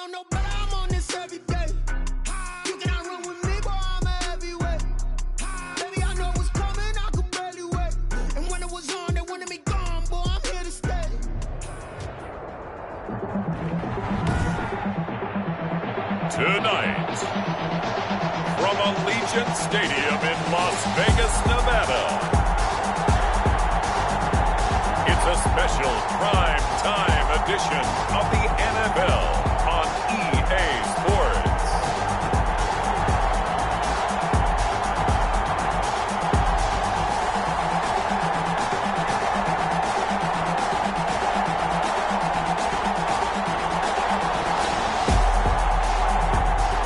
don't know, but I'm on this every day. You cannot run with me, boy, I'm a heavyweight. Baby, I know what's coming, I could barely wait. And when it was on, they wanted me gone, boy, I'm here to stay. Tonight, from Allegiant Stadium in Las Vegas, Nevada, it's a special prime time edition of the NFL on EA Sports.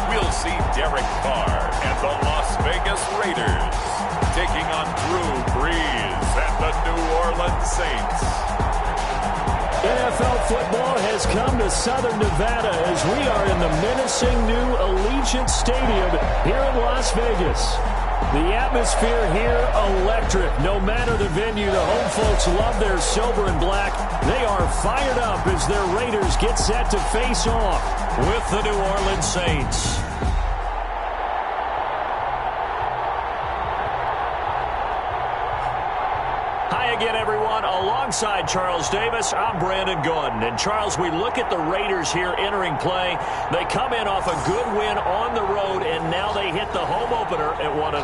We'll see Derek Carr and the Las Vegas Raiders taking on Drew Brees and the New Orleans Saints. NFL football has come to Southern Nevada as we are in the menacing new Allegiant Stadium here in Las Vegas. The atmosphere here, electric. No matter the venue, the home folks love their silver and black. They are fired up as their Raiders get set to face off with the New Orleans Saints. Again, everyone, alongside Charles Davis, I'm Brandon Gordon. And, Charles, we look at the Raiders here entering play. They come in off a good win on the road, and now they hit the home opener at 1-0.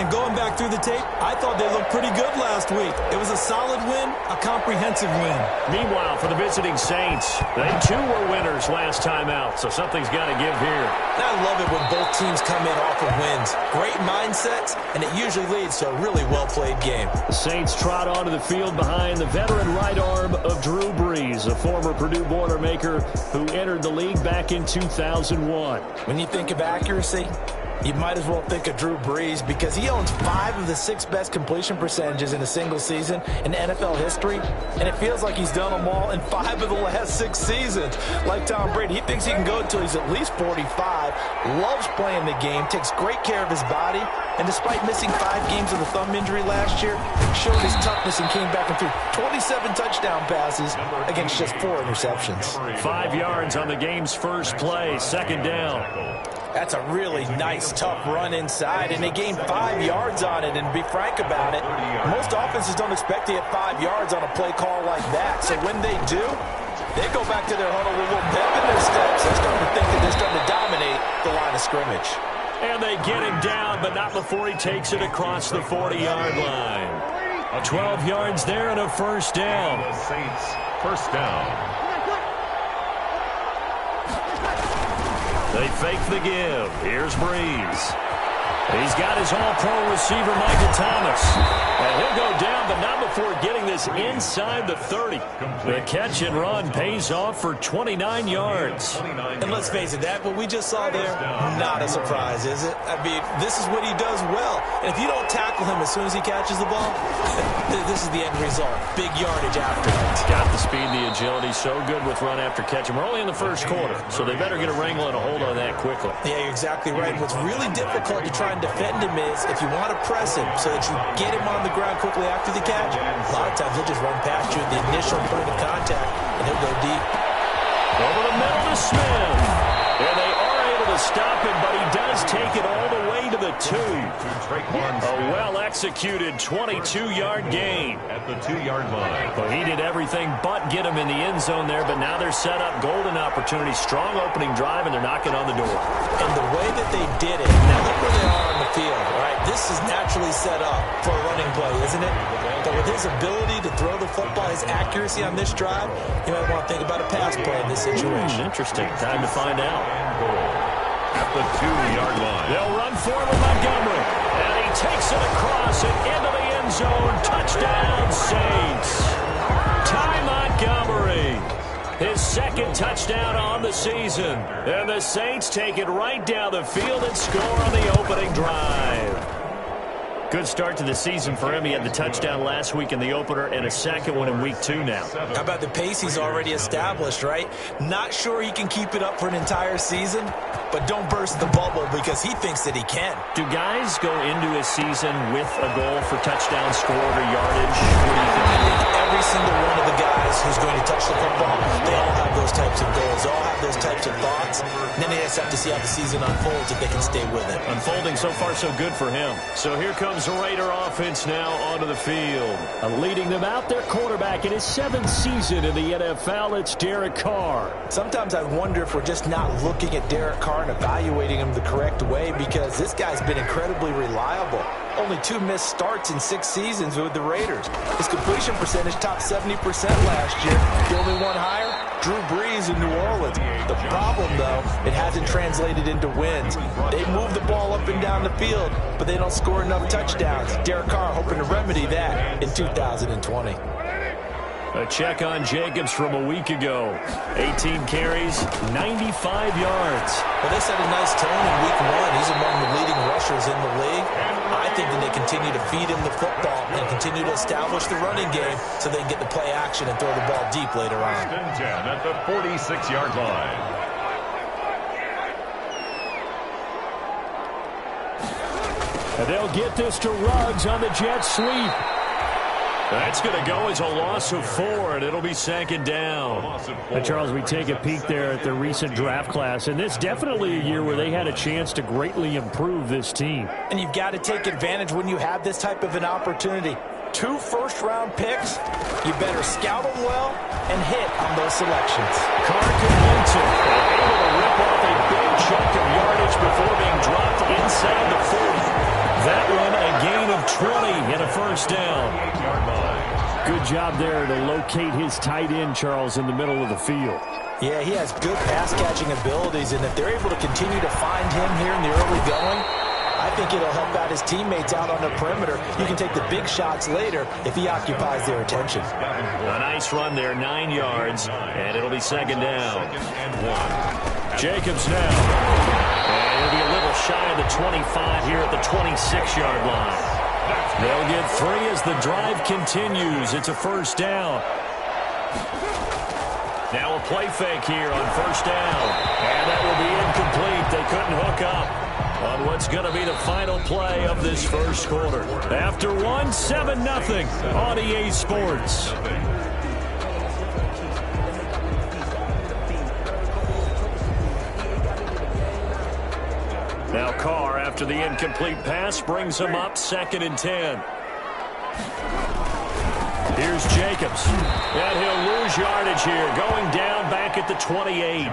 And going back through the tape, I thought they looked pretty good last week. It was a solid win, a comprehensive win. Meanwhile, for the visiting Saints, they too were winners last time out, so something's got to give here. I love it when both teams come in off of wins. Great mindsets, and it usually leads to a really well-played game. The Saints trot onto the field behind the veteran right arm of Drew Brees, a former Purdue Boilermaker who entered the league back in 2001. When you think of accuracy, you might as well think of Drew Brees because he owns 5 of the 6 best completion percentages in a single season in NFL history, and it feels like he's done them all in 5 of the last 6 seasons. Like Tom Brady, he thinks he can go until he's at least 45, loves playing the game, takes great care of his body, and despite missing 5 games with a thumb injury last year, showed his toughness and came back and threw 27 touchdown passes against just 4 interceptions. 5 yards on the game's first play, second down. That's a really nice, tough run inside, and they gained 5 yards on it. And to be frank about it, most offenses don't expect to get 5 yards on a play call like that. So when they do, they go back to their huddle with a little pep in their steps. They're starting to think that they're starting to dominate the line of scrimmage. And they get him down, but not before he takes it across the 40-yard line. 12 yards there and a first down. The Saints, first down. They fake the give. Here's Brees. He's got his all-pro receiver, Michael Thomas. And he'll go down, but not before getting this inside the 30. The catch and run pays off for 29 yards. And let's face it, that what we just saw there, not a surprise, is it? I mean, this is what he does well. And if you don't tackle him as soon as he catches the ball, this is the end result. Big yardage after. He's got the speed and the agility, so good with run after catch. And we're only in the first quarter, so they better get a wrangle and a hold on that quickly. Yeah, you're exactly right. What's really difficult to try and defend him is if you want to press him so that you get him on the ground quickly after the catch, a lot of times he'll just run past you at the initial point of contact, and he'll go deep. Over the middle to Smith. And they are able to stop him, but he does take it all the way to the 2. A well-executed 22-yard gain. At the 2-yard line. Well, he did everything but get him in the end zone there, but now they're set up. Golden opportunity, strong opening drive, and they're knocking on the door. And the way that they did it, now look where they are on the field, all right? This is naturally set up for a running play, isn't it? But with his ability to throw the football, his accuracy on this drive, you might want to think about a pass play in this situation. Interesting. Time to find out. At the 2-yard line. They'll run forward with Montgomery. And he takes it across and into the end zone. Touchdown, Saints. Ty Montgomery. His second touchdown on the season. And the Saints take it right down the field and score on the opening drive. Good start to the season for him. He had the touchdown last week in the opener and a second one in week 2 now. How about the pace he's already established, right? Not sure he can keep it up for an entire season, but don't burst the bubble because he thinks that he can. Do guys go into a season with a goal for touchdown scored or yardage? What do you think? I think every single one of the guys who's going to touch the football, they all have those types of goals. They all have those types of thoughts. And then they just have to see how the season unfolds if they can stay with it. Unfolding so far so good for him. So here comes the Raider offense now onto the field. Leading them out, their quarterback in his 7th season in the NFL, it's Derek Carr. Sometimes I wonder if we're just not looking at Derek Carr and evaluating him the correct way because this guy's been incredibly reliable. Only 2 missed starts in 6 seasons with the Raiders. His completion percentage topped 70% last year. The only one higher, Drew Brees in New Orleans. The problem, though, it hasn't translated into wins. They move the ball up and down the field, but they don't score enough touchdowns. Derek Carr hoping to remedy that in 2020. A check on Jacobs from a week ago. 18 carries, 95 yards. Well, they set a nice tone in week 1. He's among the leading rushers in the league. I think that they continue to feed him the football and continue to establish the running game so they can get the play action and throw the ball deep later on. 10 at the 46-yard line. And they'll get this to Ruggs on the jet sweep. That's going to go as a loss of 4, and it'll be 2nd down. And Charles, we take a peek there at the recent draft class, and this definitely a year where they had a chance to greatly improve this team. And you've got to take advantage when you have this type of an opportunity. 2 first-round picks, you better scout them well and hit on those selections. Carr completes it, able to rip off a big chunk of yardage before being dropped inside the 40. That one a gain of 20 and a first down. Good job there to locate his tight end, Charles, in the middle of the field. Yeah, he has good pass-catching abilities, and if they're able to continue to find him here in the early going, I think it'll help out his teammates out on the perimeter. You can take the big shots later if he occupies their attention. A nice run there, 9 yards, and it'll be 2nd down. Jacobs now. And it'll be a little shy of the 25 here at the 26-yard line. They'll get 3 as the drive continues. It's a first down. Now a play fake here on first down. And that will be incomplete. They couldn't hook up on what's going to be the final play of this first quarter. After 1, 7-0 on EA Sports. Now Carr, after the incomplete pass, brings him up 2nd and 10. Here's Jacobs. And he'll lose yardage here, going down back at the 28.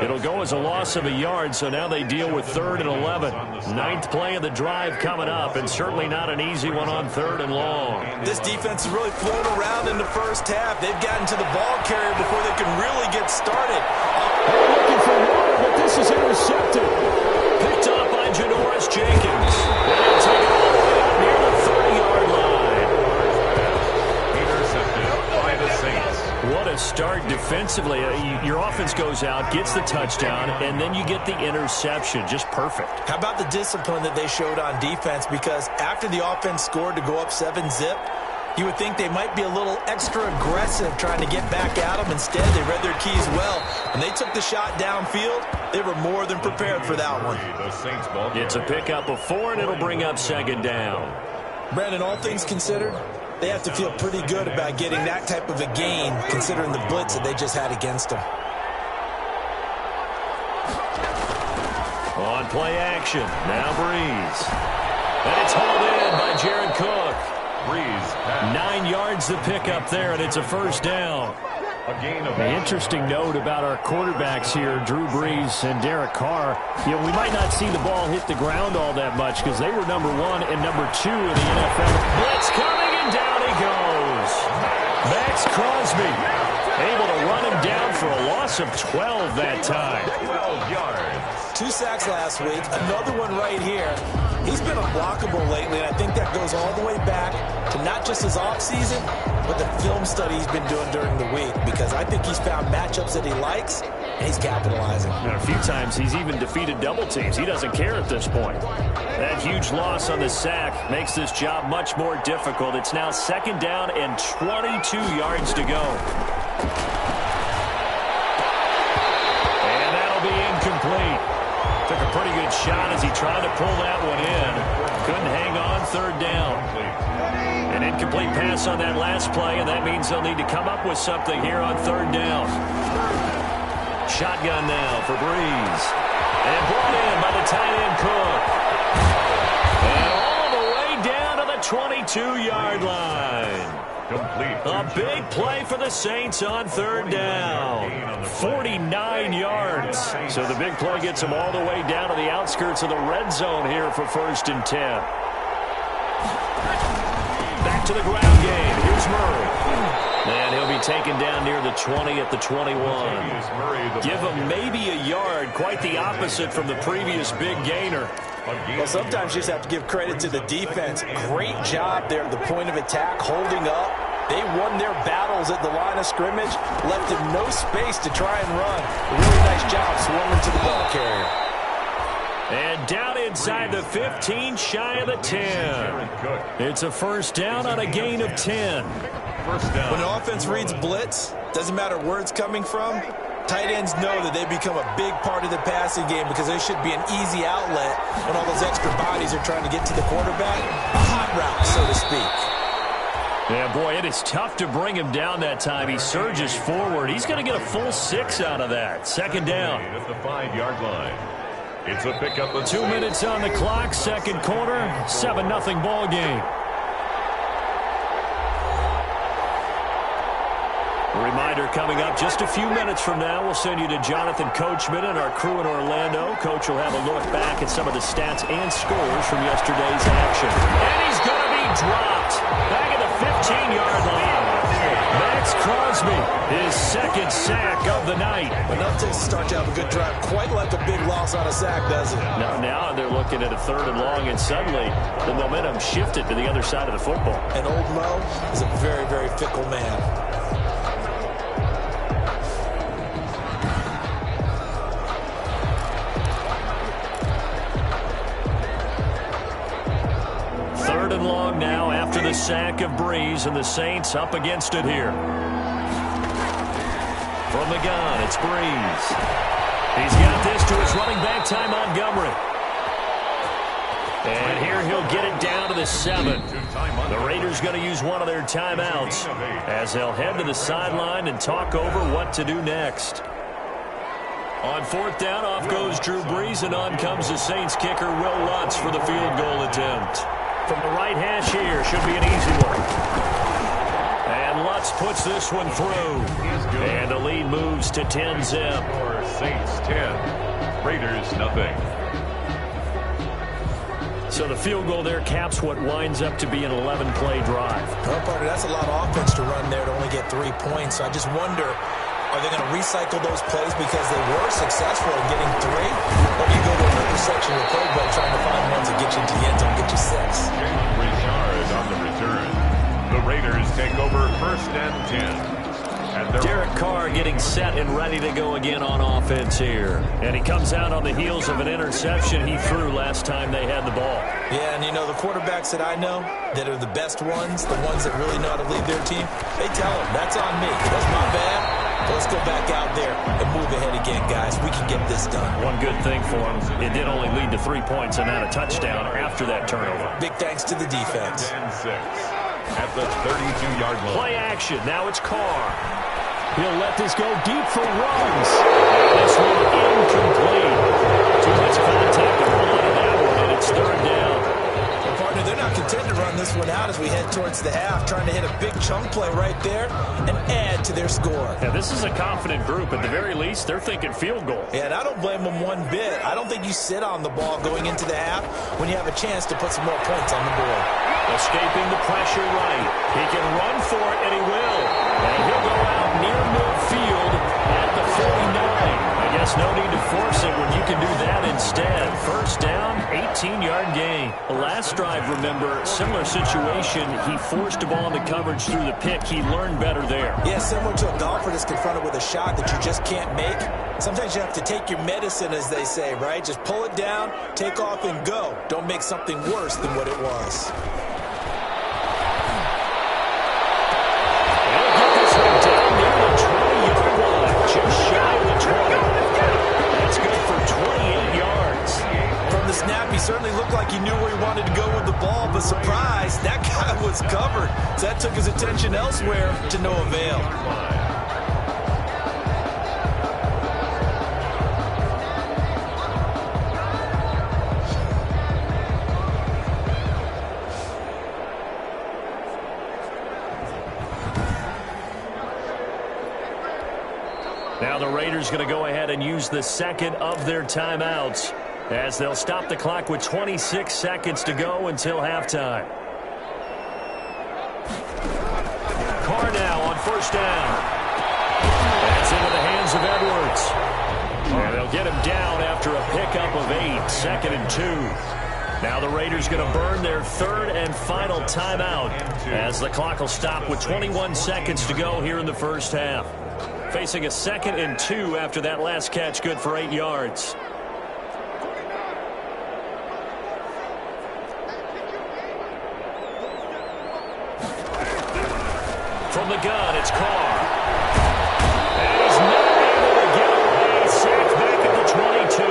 It'll go as a loss of a yard, so now they deal with 3rd and 11. 9th play of the drive coming up, and certainly not an easy one on 3rd and long. This defense has really flown around in the first half. They've gotten to the ball carrier before they can really get started. They're looking for water, but this is intercepted. Picked up by Janoris Jenkins. And he'll take it all the way out near the 30-yard line. Intercepted by the Saints. What a start defensively. Your offense goes out, gets the touchdown, and then you get the interception. Just perfect. How about the discipline that they showed on defense? Because after the offense scored to go up 7-zip, you would think they might be a little extra aggressive trying to get back at them. Instead, they read their keys well. When they took the shot downfield, they were more than prepared for that one. It's a pickup of 4, and it'll bring up 2nd down. Brandon, all things considered, they have to feel pretty good about getting that type of a gain, considering the blitz that they just had against them. On play action, now Breeze. And it's hauled in by Jared Cook. Breeze. 9 yards to pick up there, and it's a first down. An interesting note about our quarterbacks here, Drew Brees and Derek Carr. You know, we might not see the ball hit the ground all that much because they were number 1 and number 2 in the NFL. Blitz coming, and down he goes. Max Crosby able to run him down for a loss of 12 that time. 12 yards. 2 sacks last week, another one right here. He's been unblockable lately, and I think that goes all the way back to not just his offseason, but the film study he's been doing during the week, because I think he's found matchups that he likes, and he's capitalizing. And a few times he's even defeated double teams. He doesn't care at this point. That huge loss on the sack makes this job much more difficult. It's now 2nd down and 22 yards to go. And that'll be incomplete. Took a pretty good shot as he tried to pull that one in. Couldn't hang on 3rd down. An incomplete pass on that last play, and that means they'll need to come up with something here on 3rd down. Shotgun now for Breeze. And brought in by the tight end Cook. And all the way down to the 22-yard line. A big play for the Saints on 3rd down. 49 yards. So the big play gets them all the way down to the outskirts of the red zone here for 1st and 10. Back to the ground game. Here's Murray. And he'll be taken down near the 20 at the 21. Give him maybe a yard. Quite the opposite from the previous big gainer. Well, sometimes you just have to give credit to the defense. Great job there at the point of attack, holding up. They won their battles at the line of scrimmage, left him no space to try and run. A really nice job swarming to the ball carrier. And down inside the 15, shy of the 10. It's a 1st down on a gain of 10. When an offense reads blitz, doesn't matter where it's coming from, tight ends know that they become a big part of the passing game because there should be an easy outlet when all those extra bodies are trying to get to the quarterback. A hot route, so to speak. Yeah, boy, it is tough to bring him down that time. He surges forward. He's going to get a full 6 out of that. 2nd down. At the 5-yard line. It's a pickup of 2 minutes on the clock, 2nd quarter, 7-0 ball game. A reminder coming up just a few minutes from now. We'll send you to Jonathan Coachman and our crew in Orlando. Coach will have a look back at some of the stats and scores from yesterday's action. And he's going to be dropped back at the 15-yard line. Max Crosby, his 2nd sack of the night. Enough to start to have a good drive. Quite like a big loss on a sack, does it? Now they're looking at a 3rd and long, and suddenly the momentum shifted to the other side of the football. And old Mo is a very, very fickle man. Now after the sack of Breeze, and the Saints up against it here. From the gun, it's Breeze. He's got this to his running back, Ty Montgomery. And here he'll get it down to the 7. The Raiders going to use one of their timeouts as they'll head to the sideline and talk over what to do next. On 4th down, off goes Drew Brees, and on comes the Saints kicker, Will Lutz, for the field goal attempt. From the right hash here, should be an easy one. And Lutz puts this one through. And the lead moves to 10-zip. Saints 10, Raiders nothing. So the field goal there caps what winds up to be an 11-play drive. Well, partner, that's a lot of offense to run there to only get 3 points. I just wonder, are they going to recycle those plays because they were successful in getting 3? Or do you go to another section of the playbook trying to find ones that get you into the end zone, get you 6? Richard on the return. The Raiders take over 1st and 10. Derek Carr getting set and ready to go again on offense here. And he comes out on the heels of an interception he threw last time they had the ball. Yeah, and you know, the quarterbacks that I know that are the best ones, the ones that really know how to lead their team, they tell them, that's on me. That's my bad. Let's go back out there and move ahead again, guys. We can get this done. One good thing for him, it did only lead to 3 points and not a touchdown after that turnover. Big thanks to the defense. 10-6 at the 32-yard line. Play action. Now it's Carr. He'll let this go deep for runs. This one incomplete. Too much contact to pull out of that one, and it's 3rd down. Well, partner, they're not content to run this one out as we head towards the half, trying to hit a big chunk play right there and add to their score. Yeah, this is a confident group. At the very least, they're thinking field goal. Yeah, and I don't blame them one bit. I don't think you sit on the ball going into the half when you have a chance to put some more points on the board. Escaping the pressure right. He can run for it, and he will. And he'll go out near midfield at the 49. I guess no need to force it when you can do that instead. 1st down, 18-yard gain. Danny, last drive, remember, similar situation. He forced a ball into coverage through the pick. He learned better there. Yeah, similar to a golfer that's confronted with a shot that you just can't make. Sometimes you have to take your medicine, as they say, right? Just pull it down, take off, and go. Don't make something worse than what it was. They'll get this one down near the 20-yard line, just shy of the 20. That's good for 28 yards. From the snap, he certainly looked like he knew where he wanted to go with the ball, but surprise, that guy was covered. So that took his attention elsewhere to no avail. Now the Raiders going to go ahead and use the second of their timeouts as they'll stop the clock with 26 seconds to go until halftime. Carr now on first down. That's into the hands of Edwards. And they'll get him down after a pickup of 8, 2nd and 2. Now the Raiders going to burn their third and final timeout as the clock will stop with 21 seconds to go here in the first half. Facing a 2nd and 2 after that last catch, good for 8 yards. From the gun, it's Carr. And he's not able to get away. Sacked back at the 22.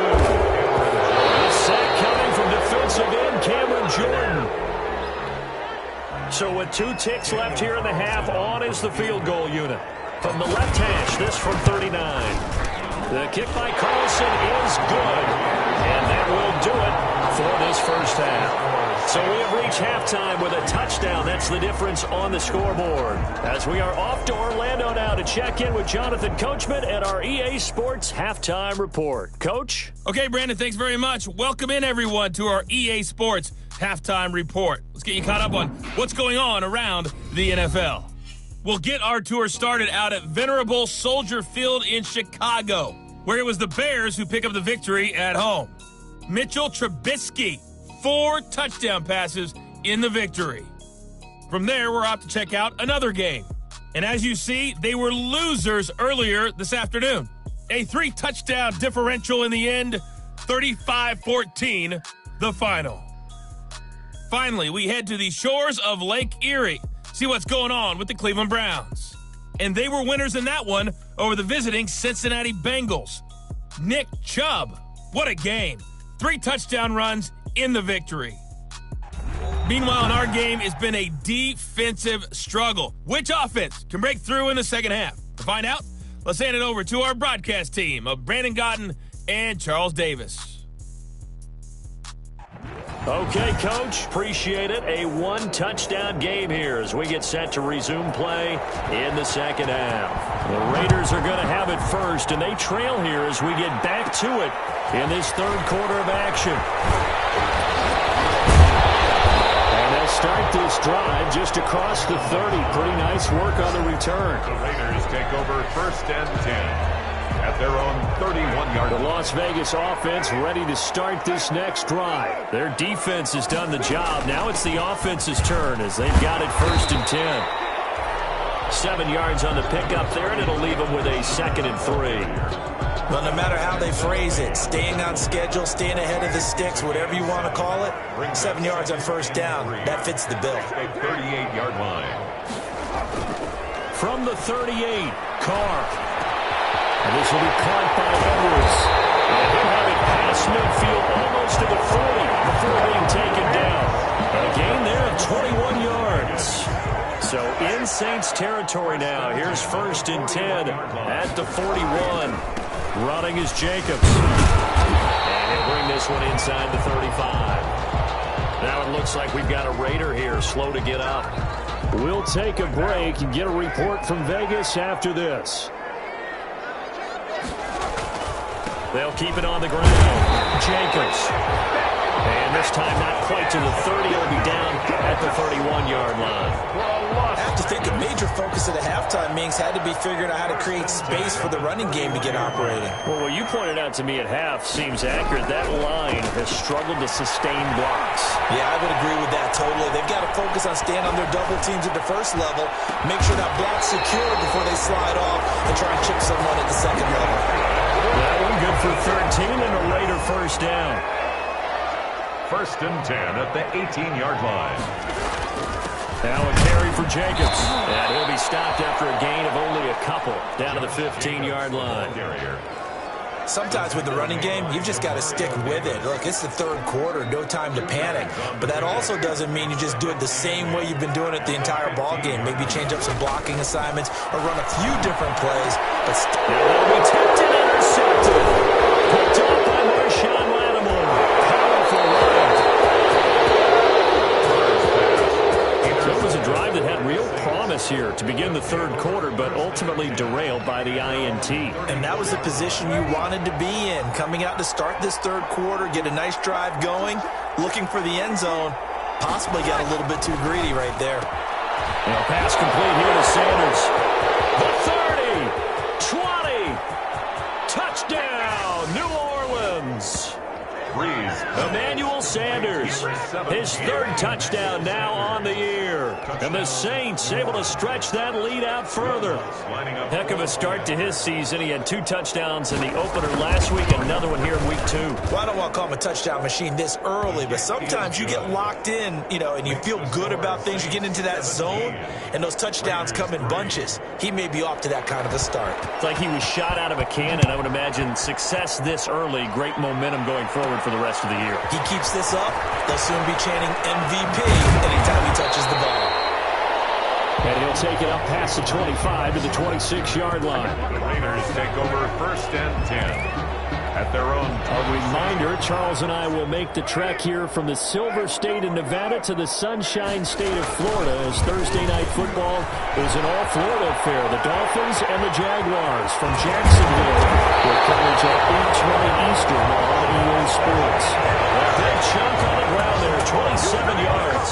The sack coming from defensive end Cameron Jordan. So with 2 ticks left here in the half, on is the field goal unit. From the left hash, this from 39. The kick by Carlson is good. And that will do it for this first half. So we have reached halftime with a touchdown. That's the difference on the scoreboard. As we are off to Orlando now to check in with Jonathan Coachman at our EA Sports Halftime Report. Coach? Okay, Brandon, thanks very much. Welcome in, everyone, to our EA Sports Halftime Report. Let's get you caught up on what's going on around the NFL. We'll get our tour started out at venerable Soldier Field in Chicago, where it was the Bears who pick up the victory at home. Mitchell Trubisky, 4 touchdown passes in the victory. From there, we're off to check out another game. And as you see, they were losers earlier this afternoon. A 3-touchdown differential in the end, 35-14, the final. Finally, we head to the shores of Lake Erie. See what's going on with the Cleveland Browns. And they were winners in that one over the visiting Cincinnati Bengals. Nick Chubb, what a game. 3 touchdown runs in the victory. Meanwhile, in our game, it's been a defensive struggle. Which offense can break through in the second half? To find out, let's hand it over to our broadcast team of Brandon Gotten and Charles Davis. Okay, Coach, appreciate it. A 1-touchdown game here as we get set to resume play in the second half. The Raiders are going to have it first, and they trail here as we get back to it in this third quarter of action. And they'll start this drive just across the 30. Pretty nice work on the return. The Raiders take over 1st and 10. At their own 31-yard line. The Las Vegas offense ready to start this next drive. Their defense has done the job. Now it's the offense's turn as they've got it 1st and 10. 7 yards on the pickup there, and it'll leave them with a 2nd and 3. Well, no matter how they phrase it, staying on schedule, staying ahead of the sticks, whatever you want to call it, 7 yards on first down, that fits the bill. 38-yard line. From the 38, Carr. And this will be caught by Edwards. And he'll have it past midfield almost to the 40 before being taken down. A gain there of 21 yards. So in Saints territory now. Here's 1st and 10 at the 41. Running is Jacobs. And he'll bring this one inside the 35. Now it looks like we've got a Raider here, slow to get up. We'll take a break and get a report from Vegas after this. They'll keep it on the ground. Jacobs. And this time not quite to the 30. It'll be down at the 31-yard line. I have to think a major focus at the halftime means had to be figuring out how to create space for the running game to get operating. Well, what you pointed out to me at half seems accurate. That line has struggled to sustain blocks. Yeah, I would agree with that totally. They've got to focus on staying on their double teams at the first level, make sure that block's secure before they slide off and try and chip someone at the second level. That one good for 13 and a Raider first down. 1st and 10 at the 18-yard line. Now a carry for Jacobs. And he'll be stopped after a gain of only a couple down to the 15-yard line. Sometimes with the running game, you've just got to stick with it. Look, it's the third quarter, no time to panic. But that also doesn't mean you just do it the same way you've been doing it the entire ball game. Maybe change up some blocking assignments or run a few different plays. But now that'll be tipped and intercepted. Picked up by Marshawn Lattimore. Powerful run. It was a drive that had real promise here to begin the third quarter, but ultimately derailed by the INT. And that was the position you wanted to be in. Coming out to start this third quarter, get a nice drive going, looking for the end zone. Possibly got a little bit too greedy right there. Now pass complete here to Sanders. The 30, 20, touchdown, New Orleans. Emmanuel Sanders, his third touchdown now on the year. And the Saints able to stretch that lead out further. Heck of a start to his season. He had 2 touchdowns in the opener last week, another one here in week 2. Well, I don't want to call him a touchdown machine this early, but sometimes you get locked in, and you feel good about things. You get into that zone, and those touchdowns come in bunches. He may be off to that kind of a start. It's like he was shot out of a cannon. I would imagine success this early, great momentum going forward for the rest of the year. He keeps this up, they'll soon be chanting MVP anytime he touches the ball. And he'll take it up past the 25 to the 26-yard line. The Raiders take over 1st and 10 at their own. A reminder, Charles and I will make the trek here from the Silver State of Nevada to the Sunshine State of Florida as Thursday Night Football is an all-Florida affair. The Dolphins and the Jaguars from Jacksonville with coverage at 8:20 Eastern on EA Sports. A big chunk on the ground there, 27 yards.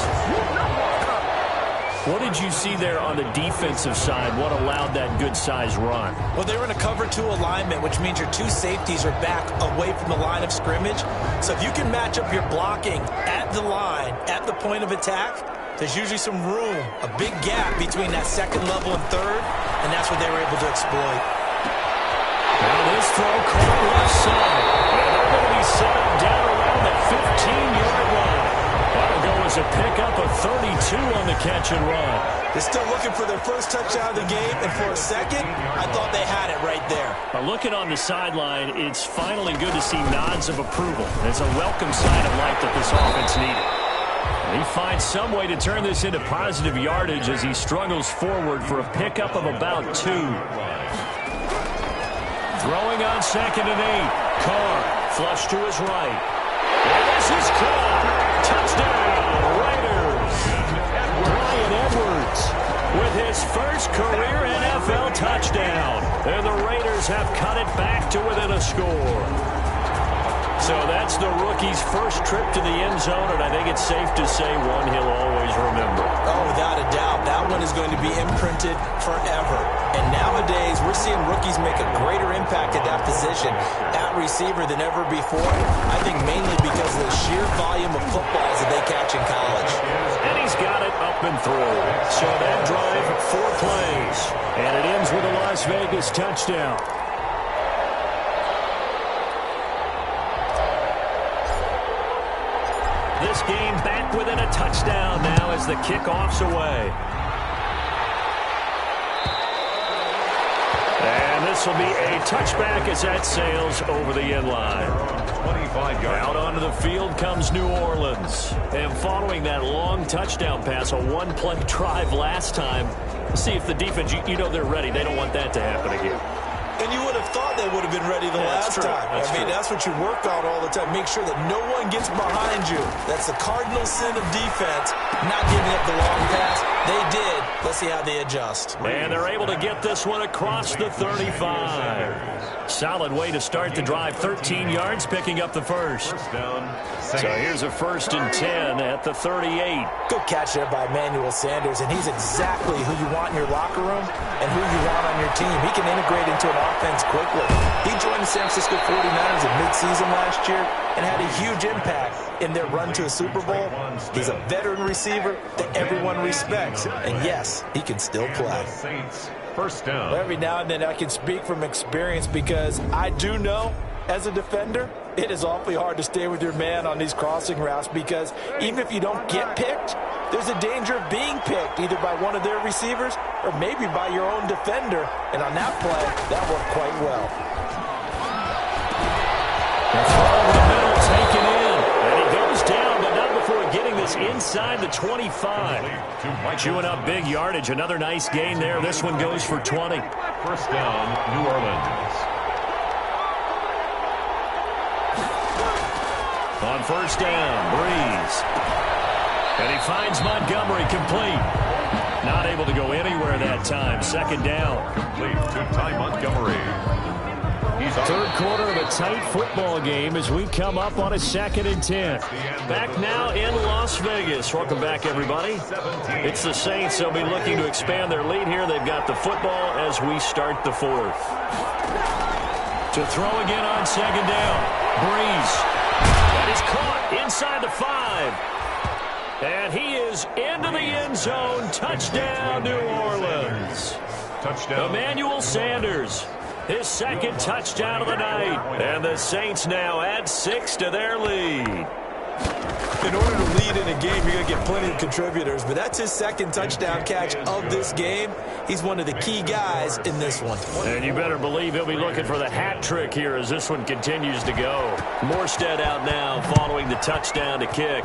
What did you see there on the defensive side? What allowed that good-sized run? Well, they were in a cover 2 alignment, which means your 2 safeties are back away from the line of scrimmage. So if you can match up your blocking at the line, at the point of attack, there's usually some room, a big gap between that second level and third, and that's what they were able to exploit. Now this throw caught left side. And they're going to be set up down around that 15-yard line. That'll go as a pickup of 32 on the catch and run. They're still looking for their first touchdown of the game, and for a second, I thought they had it right there. Looking on the sideline, it's finally good to see nods of approval. It's a welcome sign of life that this offense needed. And he finds some way to turn this into positive yardage as he struggles forward for a pickup of about 2. Throwing on 2nd and 8. Carr, flush to his right. And this is caught. Touchdown, Raiders. Bryan Edwards with his first career NFL touchdown. And the Raiders have cut it back to within a score. So that's the rookie's first trip to the end zone, and I think it's safe to say one he'll always remember. Oh, without a doubt. That one is going to be imprinted forever. And nowadays, we're seeing rookies make a greater impact at that position at receiver than ever before. I think mainly because of the sheer volume of footballs that they catch in college. And he's got it up and through. So that drive, 4 plays. And it ends with a Las Vegas touchdown. This game back within a touchdown now as the kickoff's away. And this will be a touchback as that sails over the end line. 25-yard. Out onto the field comes New Orleans. And following that long touchdown pass, a 1-play drive last time, see if the defense, you know they're ready. They don't want that to happen again. And you would have thought they would have been ready the last time. I mean, that's what you work on all the time. Make sure that no one gets behind you. That's the cardinal sin of defense, not giving up the long pass. They did. Let's see how they adjust. And they're able to get this one across the 35. Solid way to start the drive. 13 yards, picking up the first. So here's a 1st and 10 at the 38. Good catch there by Emmanuel Sanders, and he's exactly who you want in your locker room and who you want on your team. He can integrate into an offense quickly. He joined the San Francisco 49ers in midseason last year and had a huge impact in their run to a Super Bowl. He's a veteran receiver that everyone respects, and yes, he can still play. First down. Every now and then I can speak from experience because I do know, as a defender, it is awfully hard to stay with your man on these crossing routes because even if you don't get picked, there's a danger of being picked either by one of their receivers or maybe by your own defender. And on that play, that worked quite well. The throw over the middle, taken in. And he goes down, but not before getting this inside the 25. Chewing up big yardage. Another nice gain there. This one goes for 20. First down, New Orleans. On first down, Breeze. And he finds Montgomery complete. Not able to go anywhere that time. Second down. Complete to Ty Montgomery. Third quarter of a tight football game as we come up on a 2nd and 10. Back now in Las Vegas. Welcome back, everybody. It's the Saints. They'll be looking to expand their lead here. They've got the football as we start the 4th. To throw again on second down. Breeze. That is caught inside the 5. And he is into the end zone. Touchdown, New Orleans. Touchdown. Emmanuel Sanders. His 2nd touchdown of the night. And the Saints now add 6 to their lead. In order to lead in a game, you're going to get plenty of contributors, but that's his 2nd touchdown catch of this game. He's one of the key guys in this one. And you better believe he'll be looking for the hat trick here as this one continues to go. Morstead out now following the touchdown to kick.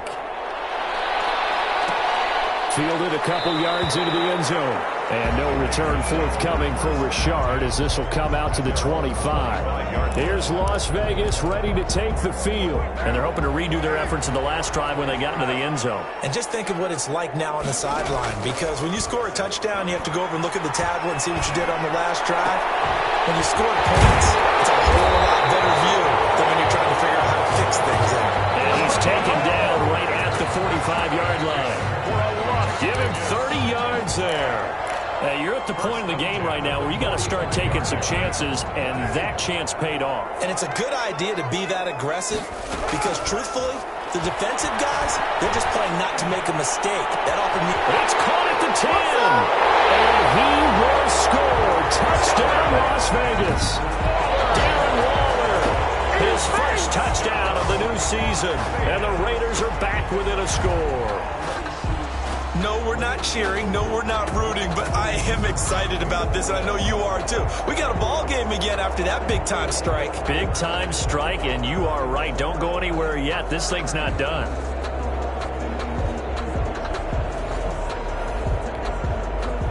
Fielded a couple yards into the end zone. And no return forthcoming for Richard as this will come out to the 25. Here's Las Vegas ready to take the field. And they're hoping to redo their efforts in the last drive when they got into the end zone. And just think of what it's like now on the sideline, because when you score a touchdown, you have to go over and look at the tablet and see what you did on the last drive. When you score points, it's a whole lot better view than when you're trying to figure out how to fix things out. And he's taken down right at the 45-yard line. Give him 30 yards there. You're at the point in the game right now where you got to start taking some chances, and that chance paid off. And it's a good idea to be that aggressive because, truthfully, the defensive guys, they're just playing not to make a mistake. That often means it's caught at the 10, and he will score. Touchdown, Las Vegas. Darren Waller, his first touchdown of the new season, and the Raiders are back within a score. No, we're not cheering. No, we're not rooting, but I am excited about this, and I know you are too. We got a ball game again after that big-time strike. Big-time strike, and you are right. Don't go anywhere yet. This thing's not done.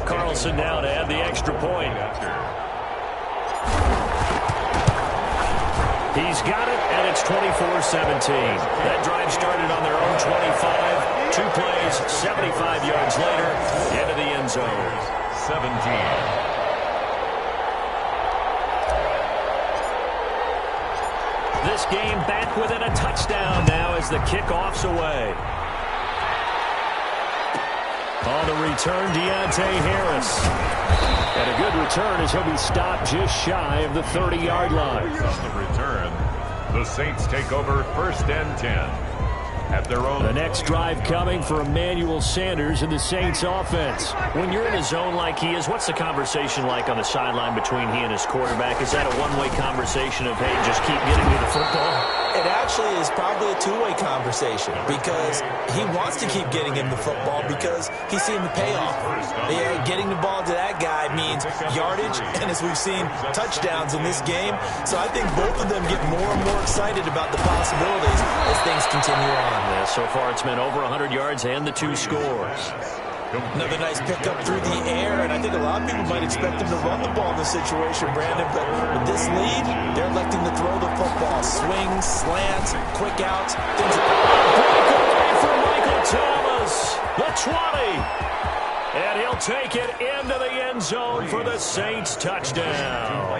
Carlson now to add the extra point. He's got it, and it's 24-17. That drive started on their own 25. 2 plays, 75 yards later, into the end zone. 17. This game back within a touchdown now as the kickoff's away. On the return, Deontay Harris. And a good return as he'll be stopped just shy of the 30-yard line. On the return, the Saints take over 1st and 10. At their own. The next drive coming for Emmanuel Sanders and the Saints offense. When you're in a zone like he is, what's the conversation like on the sideline between he and his quarterback? Is that a one-way conversation of, hey, just keep getting me the football? It actually is probably a two-way conversation because he wants to keep getting him the football because he's seeing the payoff. Yeah, getting the ball to that guy means yardage, and as we've seen, touchdowns in this game. So I think both of them get more and more excited about the possibilities as things continue on. Yeah, so far it's been over 100 yards and the 2 scores. Another nice pickup through the air, and I think a lot of people might expect him to run the ball in this situation, Brandon, but with this lead, they're electing to throw the football. Swings, slants, quick outs. Breakaway for Michael Thomas, the 20. And he'll take it into the end zone for the Saints touchdown.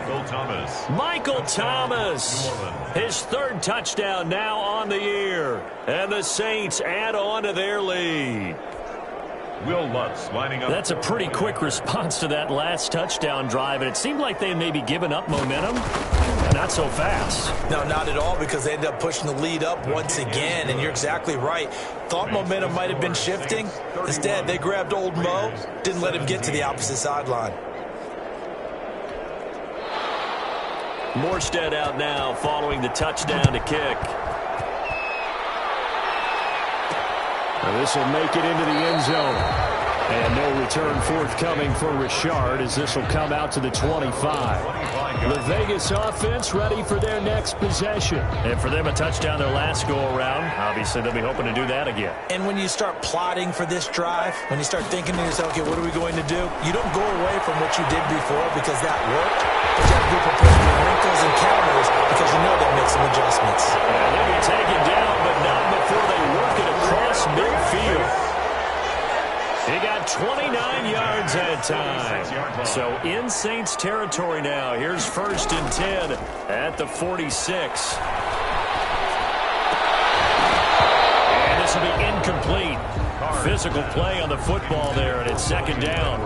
Michael Thomas, his 3rd touchdown now on the year. And the Saints add on to their lead. Will Lutz lining up. That's a pretty quick response to that last touchdown drive, and it seemed like they maybe given up momentum. Not so fast. No, not at all, because they ended up pushing the lead up once again, and you're exactly right. Thought momentum might have been shifting. Instead, they grabbed old Mo, didn't let him get to the opposite sideline. Morstead out now following the touchdown to kick. This will make it into the end zone. And no return forthcoming for Richard as this will come out to the 25. The Vegas offense ready for their next possession. And for them, a touchdown their last go-around. Obviously, they'll be hoping to do that again. And when you start plotting for this drive, when you start thinking to yourself, okay, what are we going to do? You don't go away from what you did before because that worked. But you have to be prepared for wrinkles and counters because you know they'll make some adjustments. And they'll be taken down, but not before they work it across midfield. He got 29 yards that time. So in Saints territory now. Here's 1st and 10 at the 46. And this will be incomplete. Physical play on the football there, and it's 2nd down.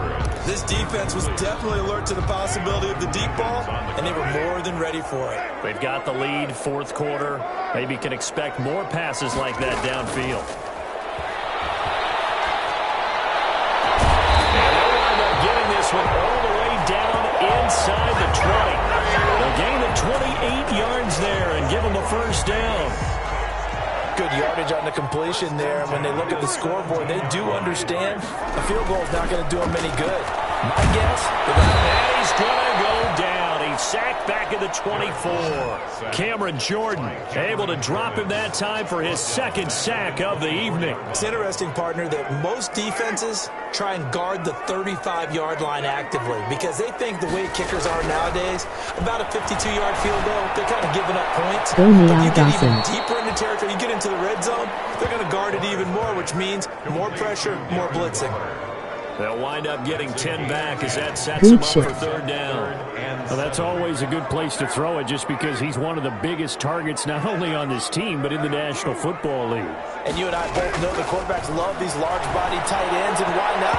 This defense was definitely alert to the possibility of the deep ball, and they were more than ready for it. They've got the lead, 4th quarter. Maybe can expect more passes like that downfield. One all the way down inside the 20. A gain of 28 yards there and give them a 1st down. Good yardage on the completion there. When they look at the scoreboard, they do understand a field goal is not going to do them any good. My guess, and he's going to go down. He's sacked back at the 24. Cameron Jordan able to drop him that time for his 2nd sack of the evening. It's interesting, partner, that most defenses try and guard the 35-yard line actively because they think the way kickers are nowadays, about a 52-yard field goal, they're kind of giving up points. But you get even deeper into territory, you get into the red zone, they're going to guard it even more, which means more pressure, more blitzing. They'll wind up getting 10 back as that sets them up for 3rd down. Well, that's always a good place to throw it just because he's one of the biggest targets not only on this team but in the National Football League. And you and I both know the quarterbacks love these large-body tight ends, and why not?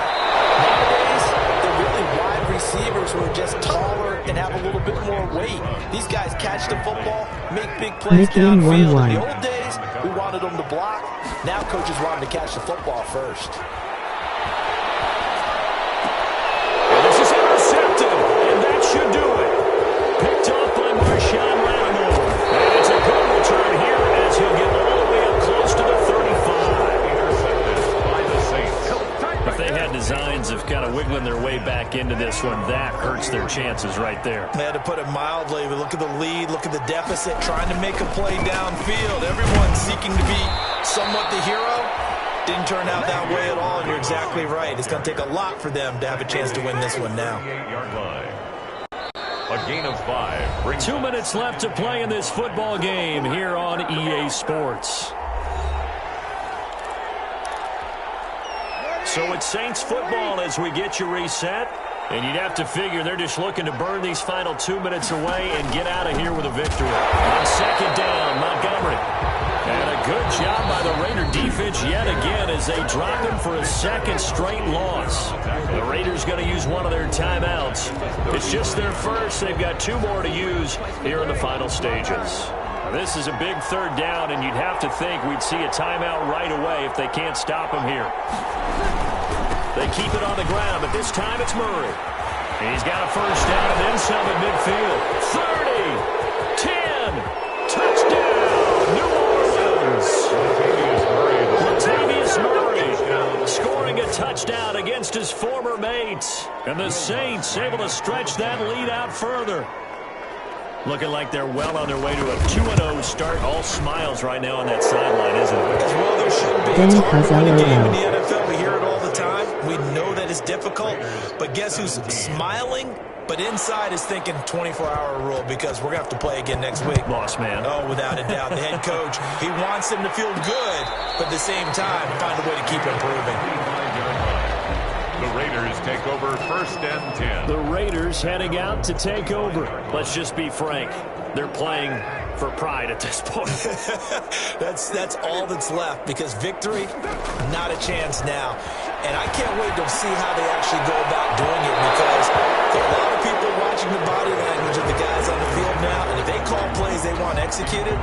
Nowadays, they're really wide receivers who are just taller and have a little bit more weight. These guys catch the football, make big plays downfield. In the old days, we wanted them to block. Now coaches want them to catch the football first. Should do it. Picked off by Marshawn Lattimore. And it's a good return here as he'll get all the way up close to the 35. Intercepted by the Saints. If they had designs of kind of wiggling their way back into this one, that hurts their chances right there. They had to put it mildly, but look at the lead, look at the deficit, trying to make a play downfield. Everyone's seeking to be somewhat the hero. Didn't turn out that way at all, and you're exactly right. It's going to take a lot for them to have a chance to win this one now. A gain of 5. 2 minutes left to play in this football game here on EA Sports. So it's Saints football as we get you reset. And you'd have to figure they're just looking to burn these final 2 minutes away and get out of here with a victory. On 2nd down, Montgomery. And a good job by the Raider defense yet again as they drop him for a 2nd straight loss. The Raiders going to use one of their timeouts. It's just their first. They've got 2 more to use here in the final stages. This is a big 3rd down, and you'd have to think we'd see a timeout right away if they can't stop him here. They keep it on the ground, but this time it's Murray. And he's got a 1st down and then some at midfield. 30, 10, touchdown, New Orleans. Latavius Murray scoring a touchdown against his former mates. And the Saints able to stretch that lead out further. Looking like they're well on their way to a 2-0 start. All smiles right now on that sideline, isn't it? Well, there should be. It's hard to win a game in the NFL. We hear it all the time. We know that it's difficult. But guess who's smiling? But inside is thinking 24-hour rule because we're going to have to play again next week. Boss man. Oh, without a doubt. The head coach, he wants them to feel good, but at the same time, find a way to keep improving. The Raiders take over 1st and 10. The Raiders heading out to take over. Let's just be frank. They're playing for pride at this point. That's all that's left because victory, not a chance now. And I can't wait to see how they actually go about doing it because there are a lot of people watching the body language of the guys on the field now. And if they call plays they want executed,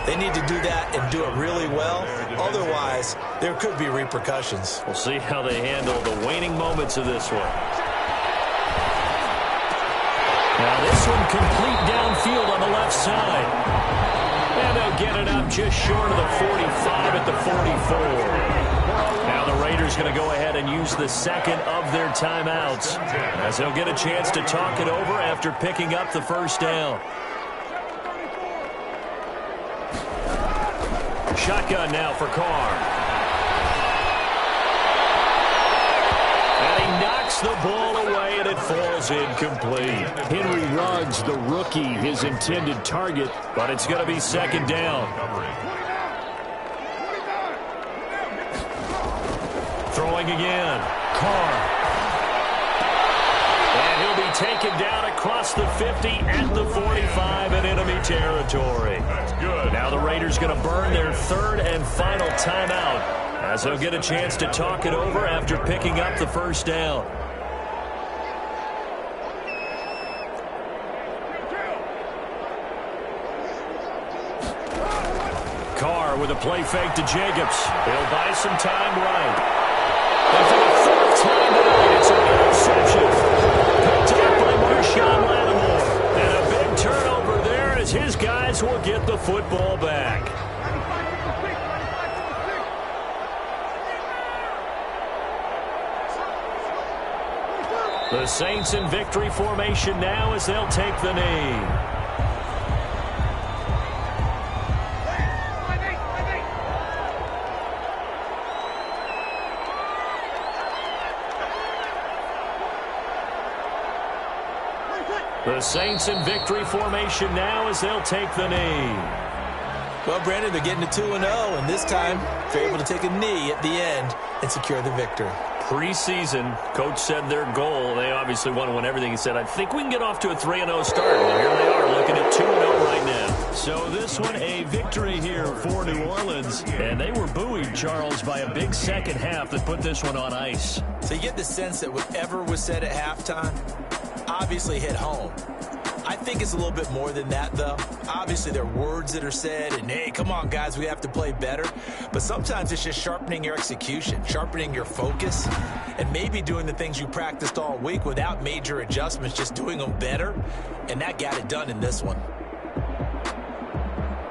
they need to do that and do it really well. Otherwise, there could be repercussions. We'll see how they handle the waning moments of this one. Now this one complete downfield on the left side. And they'll get it up just short of the 45 at the 44. Now the Raiders going to go ahead and use the second of their timeouts as they'll get a chance to talk it over after picking up the first down. Shotgun now for Carr. And he knocks the ball away, and it falls incomplete. Henry Ruggs, the rookie, his intended target, but it's going to be second down. Throwing again. Carr. And he'll be taken down across the 50 at the 45 in enemy territory. That's good. Now the Raiders going to burn their third and final timeout as they'll get a chance to talk it over after picking up the first down. Carr with a play fake to Jacobs. He'll buy some time right. And for the fourth time tonight, it's an interception. Picked up by Marshawn Lattimore. And a big turnover there as his guys will get the football back. The Saints in victory formation now as they'll take the knee. The Saints in victory formation now as they'll take the knee. Well, Brandon, they're getting to 2-0, and this time they're able to take a knee at the end and secure the victory. Preseason, coach said their goal, they obviously want to win everything. He said, I think we can get off to a 3-0 start. Well, here they are looking at 2-0 right now. So this one, a victory here for New Orleans. And they were buoyed, Charles, by a big second half that put this one on ice. So you get the sense that whatever was said at halftime obviously hit home. I think it's a little bit more than that, though. Obviously, there are words that are said, and, hey, come on, guys, we have to play better. But sometimes it's just sharpening your execution, sharpening your focus, and maybe doing the things you practiced all week without major adjustments, just doing them better, and that got it done in this one.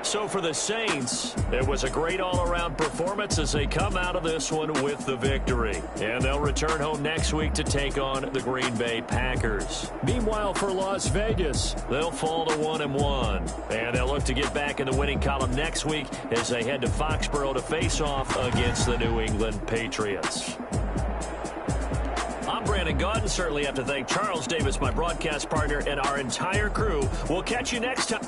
So for the Saints, it was a great all-around performance as they come out of this one with the victory. And they'll return home next week to take on the Green Bay Packers. Meanwhile, for Las Vegas, they'll fall to 1-1. And they'll look to get back in the winning column next week as they head to Foxborough to face off against the New England Patriots. I'm Brandon Gaudin. Certainly have to thank Charles Davis, my broadcast partner, and our entire crew. We'll catch you next time.